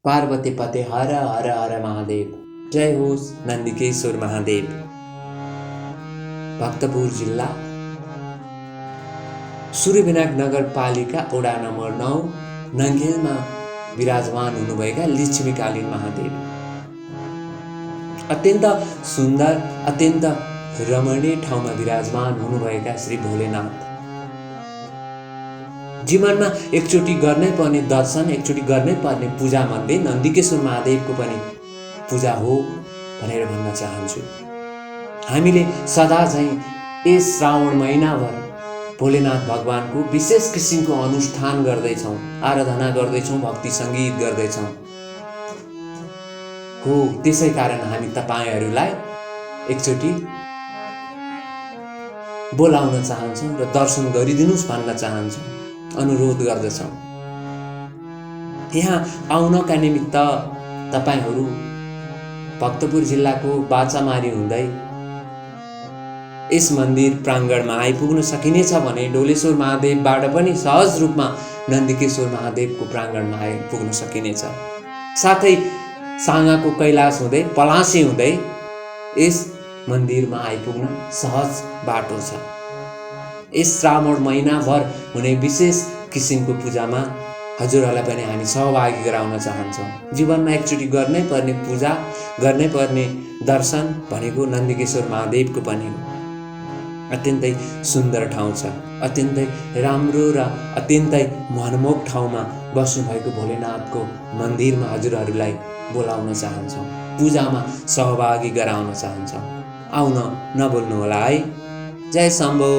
पार्वती पते हर हर हर महादेव। जय होस् नन्दिकेश्वर महादेव। भक्तपुर जिल्ला सूर्यविनायक नगरपालिका वडा नम्बर 9 नङ्गेलमा विराजमान हुनुभएका लिच्छवीकालीन महादेव। अत्यन्त सुन्दर अत्यन्त रमणीय ठाउँमा विराजमान हुनुभएका श्री भोलेनाथ। जीवनमा एकचोटि गर्नै पर्ने दर्शन, एकचोटि गर्नै पर्ने पूजा मध्ये नन्दिकेश्वर महादेवको पनि पूजा हो भनेर भन्न चाहन्छु। हामीले सदा चाहिँ यस श्रावण महिनाभर भोलेनाथ भगवानको विशेष किसिमको अनुष्ठान गर्दैछौँ, आराधना गर्दैछौँ, भक्ति सङ्गीत गर्दैछौँ। हो त्यसै कारण हामी तपाईहरूलाई एकचोटि बोलाउन चाहन्छौँ र दर्शन गरिदिनुस् भन्न चाहन्छौँ, अनुरोध गर्दछौँ। यहाँ आउनका निमित्त तपाईहरू भक्तपुर जिल्लाको बाचामारी हुँदै यस मन्दिर प्राङ्गणमा आइपुग्न सकिनेछ भने डोलेश्वर महादेवबाट पनि सहज रूपमा नन्दिकेश्वर महादेवको प्राङ्गणमा आइपुग्न सकिनेछ। साथै साँगाको कैलाश हुँदै पलासी हुँदै यस मन्दिरमा आइपुग्न सहज बाटो छ। यस श्रावण महिनाभर हुने विशेष किसिमको पूजामा हजुरहरूलाई पनि हामी सहभागी गराउन चाहन्छौँ। जीवनमा एकचोटि गर्नै पर्ने पूजा, गर्नै पर्ने दर्शन भनेको नन्दिकेश्वर महादेवको पनि हो। अत्यन्तै सुन्दर ठाउँ छ, अत्यन्तै राम्रो र अत्यन्तै मनमोहक ठाउँमा बस्नुभएको भोलेनाथको मन्दिरमा हजुरहरूलाई बोलाउन चाहन्छौँ, पूजामा सहभागी गराउन चाहन्छौँ। आउन नभुल्नुहोला है। जय शम्भो।